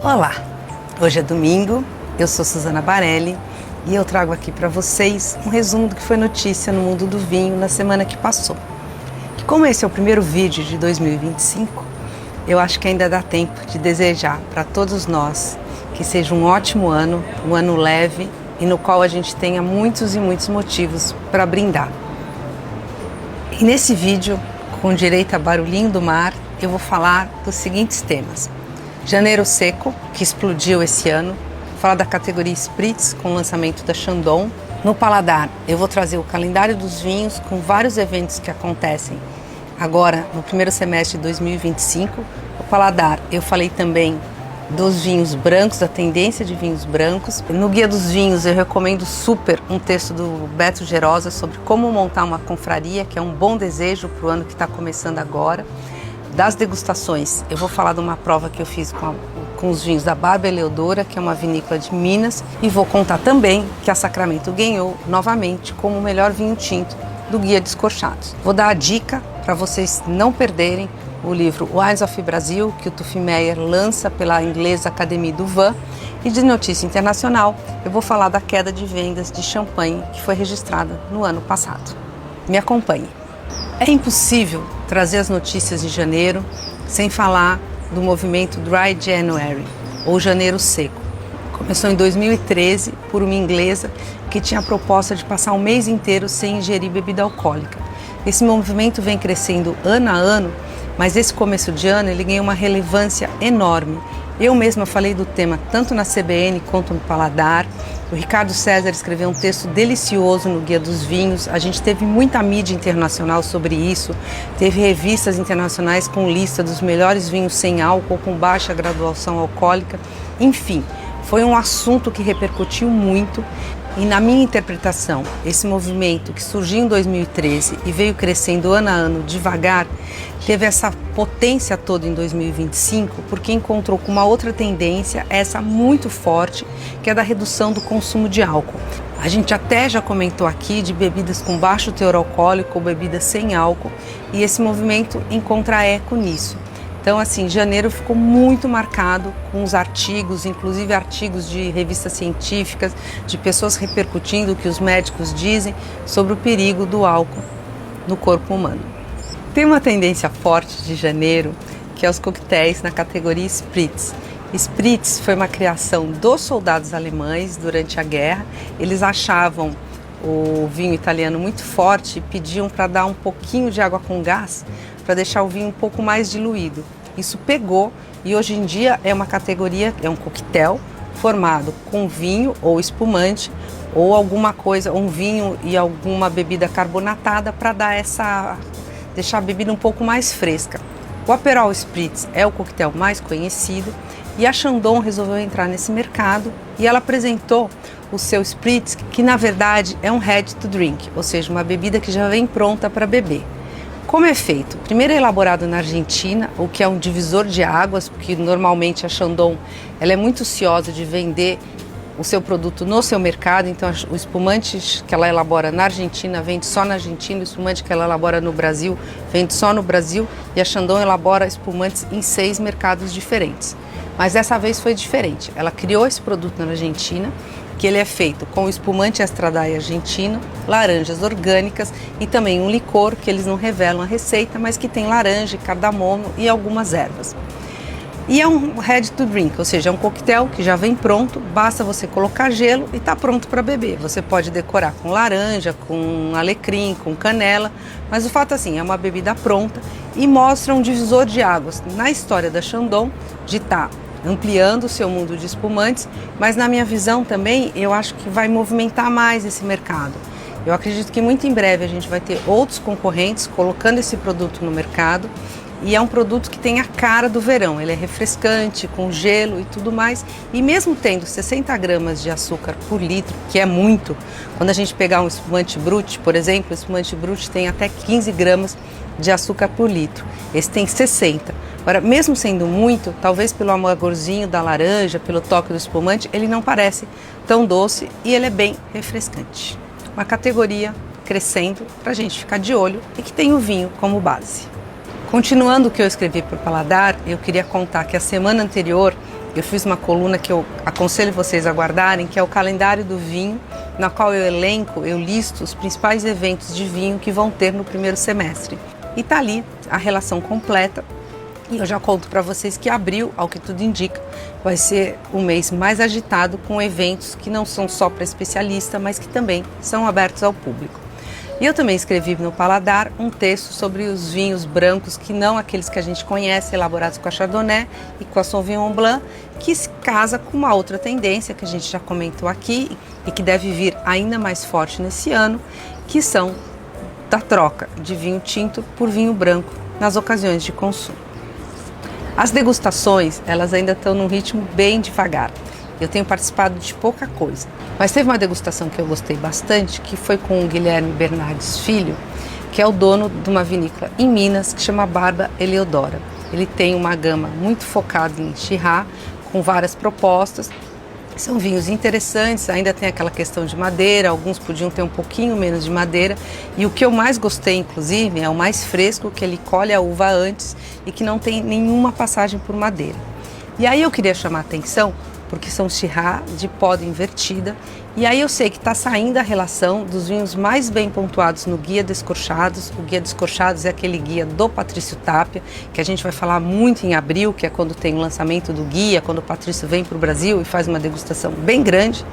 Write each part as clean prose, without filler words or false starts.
Olá, hoje é domingo, eu sou Suzana Barelli e eu trago aqui para vocês um resumo do que foi notícia no mundo do vinho na semana que passou. E como esse é o primeiro vídeo de 2025, eu acho que ainda dá tempo de desejar para todos nós que seja um ótimo ano, um ano leve e no qual a gente tenha muitos e muitos motivos para brindar. E nesse vídeo, com direito a barulhinho do mar, eu vou falar dos seguintes temas. Janeiro seco, que explodiu esse ano. Vou falar da categoria Spritz, com o lançamento da Chandon. No paladar, eu vou trazer o calendário dos vinhos com vários eventos que acontecem agora no primeiro semestre de 2025. O paladar, eu falei também dos vinhos brancos, da tendência de vinhos brancos. No Guia dos Vinhos, eu recomendo super um texto do Beto Gerosa sobre como montar uma confraria, que é um bom desejo para o ano que está começando agora. Das degustações, eu vou falar de uma prova que eu fiz com os vinhos da Barba Eleodora, que é uma vinícola de Minas, e vou contar também que a Sacramento ganhou novamente como o melhor vinho tinto do Guia Descorchados. Vou dar a dica para vocês não perderem o livro Wines of Brazil, que o Tufi Meyer lança pela inglesa Académie du Vin. E de notícia internacional, eu vou falar da queda de vendas de champanhe que foi registrada no ano passado. Me acompanhe. É impossível trazer as notícias de janeiro sem falar do movimento Dry January, ou Janeiro Seco. Começou em 2013 por uma inglesa que tinha a proposta de passar um mês inteiro sem ingerir bebida alcoólica. Esse movimento vem crescendo ano a ano, mas esse começo de ano ele ganhou uma relevância enorme. Eu mesma falei do tema tanto na CBN quanto no Paladar. O Ricardo César escreveu um texto delicioso no Guia dos Vinhos. A gente teve muita mídia internacional sobre isso. Teve revistas internacionais com lista dos melhores vinhos sem álcool, com baixa graduação alcoólica. Enfim, foi um assunto que repercutiu muito. E na minha interpretação, esse movimento que surgiu em 2013 e veio crescendo ano a ano devagar, teve essa potência toda em 2025 porque encontrou com uma outra tendência, essa muito forte, que é da redução do consumo de álcool. A gente até já comentou aqui de bebidas com baixo teor alcoólico ou bebidas sem álcool, e esse movimento encontra eco nisso. Então, assim, janeiro ficou muito marcado com os artigos, inclusive artigos de revistas científicas, de pessoas repercutindo o que os médicos dizem sobre o perigo do álcool no corpo humano. Tem uma tendência forte de janeiro, que é os coquetéis na categoria Spritz. Spritz foi uma criação dos soldados alemães durante a guerra. Eles achavam o vinho italiano muito forte e pediam para dar um pouquinho de água com gás para deixar o vinho um pouco mais diluído. Isso pegou e hoje em dia é uma categoria, é um coquetel formado com vinho ou espumante ou alguma coisa, um vinho e alguma bebida carbonatada para deixar a bebida um pouco mais fresca. O Aperol Spritz é o coquetel mais conhecido e a Chandon resolveu entrar nesse mercado e ela apresentou o seu Spritz, que na verdade é um ready to drink, ou seja, uma bebida que já vem pronta para beber. Como é feito? Primeiro é elaborado na Argentina, o que é um divisor de águas, porque normalmente a Chandon ela é muito ciosa de vender o seu produto no seu mercado, então o espumante que ela elabora na Argentina vende só na Argentina, o espumante que ela elabora no Brasil vende só no Brasil, e a Chandon elabora espumantes em 6 mercados diferentes. Mas dessa vez foi diferente, ela criou esse produto na Argentina, que ele é feito com espumante extra dry argentino, laranjas orgânicas e também um licor que eles não revelam a receita, mas que tem laranja, cardamomo e algumas ervas. E é um ready to drink, ou seja, é um coquetel que já vem pronto, basta você colocar gelo e está pronto para beber. Você pode decorar com laranja, com alecrim, com canela, mas o fato assim, é uma bebida pronta e mostra um divisor de águas na história da Chandon de estar ampliando o seu mundo de espumantes, mas na minha visão também eu acho que vai movimentar mais esse mercado. Eu acredito que muito em breve a gente vai ter outros concorrentes colocando esse produto no mercado, e é um produto que tem a cara do verão, ele é refrescante, com gelo e tudo mais, e mesmo tendo 60 gramas de açúcar por litro, que é muito, quando a gente pegar um espumante brut, por exemplo, o espumante brut tem até 15 gramas de açúcar por litro, esse tem 60. Agora, mesmo sendo muito, talvez pelo amargorzinho da laranja, pelo toque do espumante, ele não parece tão doce e ele é bem refrescante. Uma categoria crescendo para a gente ficar de olho e que tem o vinho como base. Continuando o que eu escrevi para o Paladar, eu queria contar que a semana anterior eu fiz uma coluna que eu aconselho vocês a guardarem, que é o calendário do vinho, na qual eu listo os principais eventos de vinho que vão ter no primeiro semestre. E tá ali a relação completa. E eu já conto para vocês que abril, ao que tudo indica, vai ser o mês mais agitado, com eventos que não são só para especialista, mas que também são abertos ao público. E eu também escrevi no Paladar um texto sobre os vinhos brancos, que não aqueles que a gente conhece, elaborados com a Chardonnay e com a Sauvignon Blanc, que se casa com uma outra tendência que a gente já comentou aqui e que deve vir ainda mais forte nesse ano, que são da troca de vinho tinto por vinho branco nas ocasiões de consumo. As degustações, elas ainda estão num ritmo bem devagar. Eu tenho participado de pouca coisa, mas teve uma degustação que eu gostei bastante, que foi com o Guilherme Bernardes Filho, que é o dono de uma vinícola em Minas, que chama Barba Eleodora. Ele tem uma gama muito focada em Shiraz, com várias propostas. São vinhos interessantes, ainda tem aquela questão de madeira, alguns podiam ter um pouquinho menos de madeira. E o que eu mais gostei, inclusive, é o mais fresco, que ele colhe a uva antes e que não tem nenhuma passagem por madeira. E aí eu queria chamar a atenção, porque são Shiraz de poda invertida, e aí eu sei que está saindo a relação dos vinhos mais bem pontuados no Guia Descorchados. O Guia Descorchados é aquele guia do Patrício Tapia, que a gente vai falar muito em abril, que é quando tem o lançamento do guia, quando o Patrício vem para o Brasil e faz uma degustação bem grande.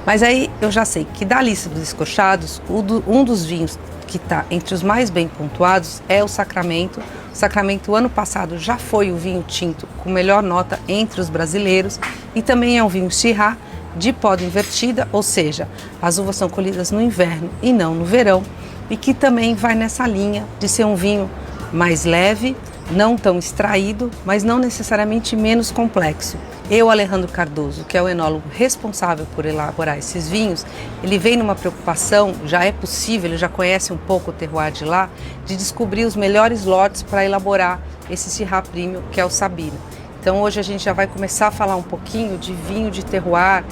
Mas aí eu já sei que da lista dos Descorchados, um dos vinhos que está entre os mais bem pontuados é o Sacramento. O Sacramento, ano passado, já foi o vinho tinto com melhor nota entre os brasileiros e também é um vinho Shiraz de poda invertida, ou seja, as uvas são colhidas no inverno e não no verão, e que também vai nessa linha de ser um vinho mais leve, não tão extraído, mas não necessariamente menos complexo. Eu, Alejandro Cardoso, que é o enólogo responsável por elaborar esses vinhos, ele vem numa preocupação, já é possível, ele já conhece um pouco o terroir de lá, de descobrir os melhores lotes para elaborar esse Shiraz Premium, que é o Sabina. Então hoje a gente já vai começar a falar um pouquinho de vinho de terroir,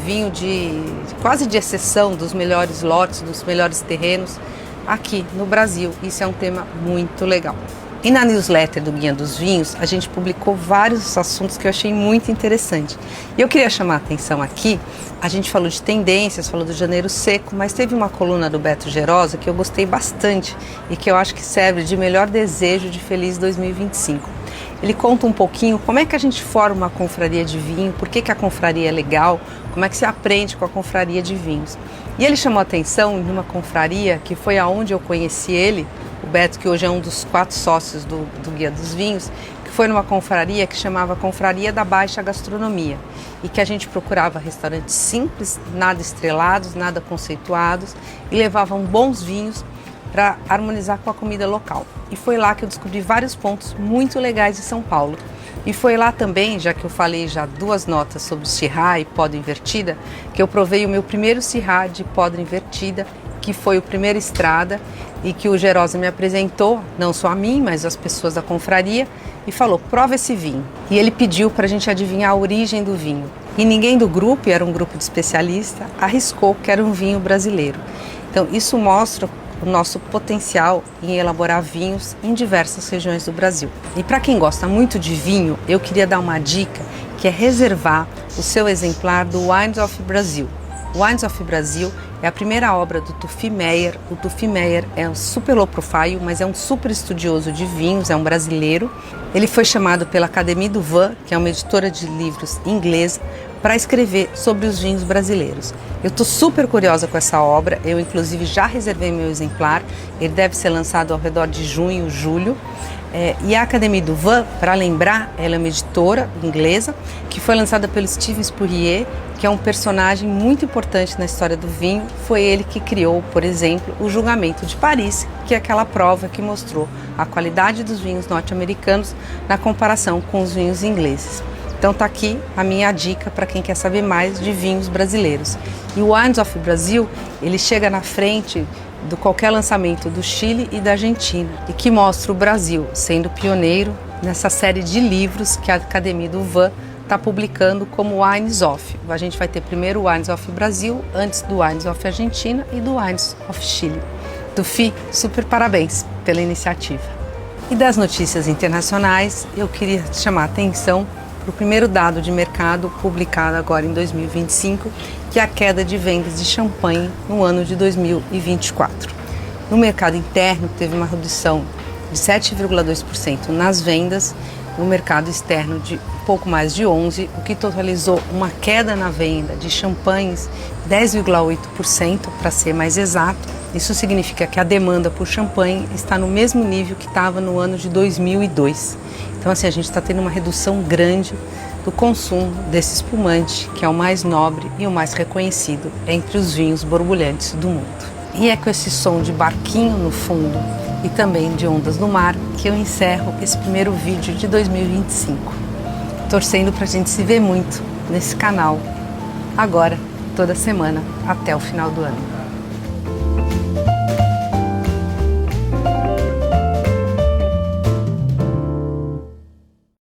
vinho quase de exceção dos melhores lotes, dos melhores terrenos aqui no Brasil. Isso é um tema muito legal. E na newsletter do Guia dos Vinhos, a gente publicou vários assuntos que eu achei muito interessante. E eu queria chamar a atenção aqui, a gente falou de tendências, falou do janeiro seco, mas teve uma coluna do Beto Gerosa que eu gostei bastante e que eu acho que serve de melhor desejo de feliz 2025. Ele conta um pouquinho como é que a gente forma uma confraria de vinho, por que a confraria é legal, como é que se aprende com a confraria de vinhos. E ele chamou a atenção numa confraria que foi aonde eu conheci ele, o Beto, que hoje é um dos 4 sócios do Guia dos Vinhos, que foi numa confraria que chamava Confraria da Baixa Gastronomia, e que a gente procurava restaurantes simples, nada estrelados, nada conceituados, e levavam bons vinhos para harmonizar com a comida local. E foi lá que eu descobri vários pontos muito legais de São Paulo. E foi lá também, já que eu falei já 2 notas sobre Shiraz e poda invertida, que eu provei o meu primeiro Shiraz de poda invertida, que foi o Primeira Estrada, e que o Gerosa me apresentou, não só a mim, mas as pessoas da confraria, e falou, prova esse vinho. E ele pediu para a gente adivinhar a origem do vinho. E ninguém do grupo, e era um grupo de especialistas, arriscou que era um vinho brasileiro. Então isso mostra o nosso potencial em elaborar vinhos em diversas regiões do Brasil. E para quem gosta muito de vinho, eu queria dar uma dica, que é reservar o seu exemplar do Wines of Brazil. O Wines of Brazil é a primeira obra do Tufi Meyer. O Tufi Meyer é um super low profile, mas é um super estudioso de vinhos, é um brasileiro. Ele foi chamado pela Académie du Vin, que é uma editora de livros inglesa, para escrever sobre os vinhos brasileiros. Eu estou super curiosa com essa obra, eu inclusive já reservei meu exemplar, ele deve ser lançado ao redor de junho, julho. E a Académie du Vin, para lembrar, ela é uma editora inglesa que foi lançada pelo Steven Spurrier, que é um personagem muito importante na história do vinho. Foi ele que criou, por exemplo, o Julgamento de Paris, que é aquela prova que mostrou a qualidade dos vinhos norte-americanos na comparação com os vinhos ingleses. Então tá aqui a minha dica para quem quer saber mais de vinhos brasileiros. E o Wines of Brazil, ele chega na frente de qualquer lançamento do Chile e da Argentina, e que mostra o Brasil sendo pioneiro nessa série de livros que a Académie du Vin está publicando como Wines of. A gente vai ter primeiro o Wines of Brasil, antes do Wines of Argentina e do Wines of Chile. Tufi, super parabéns pela iniciativa. E das notícias internacionais, eu queria chamar a atenção para o primeiro dado de mercado publicado agora em 2025, que é a queda de vendas de champanhe no ano de 2024. No mercado interno, teve uma redução de 7,2% nas vendas, no mercado externo de pouco mais de 11%, o que totalizou uma queda na venda de champanhes 10,8%, para ser mais exato. Isso significa que a demanda por champanhe está no mesmo nível que estava no ano de 2002. Então, assim, a gente está tendo uma redução grande do consumo desse espumante, que é o mais nobre e o mais reconhecido entre os vinhos borbulhantes do mundo. E é com esse som de barquinho no fundo e também de ondas no mar que eu encerro esse primeiro vídeo de 2025. Torcendo para a gente se ver muito nesse canal, agora, toda semana, até o final do ano.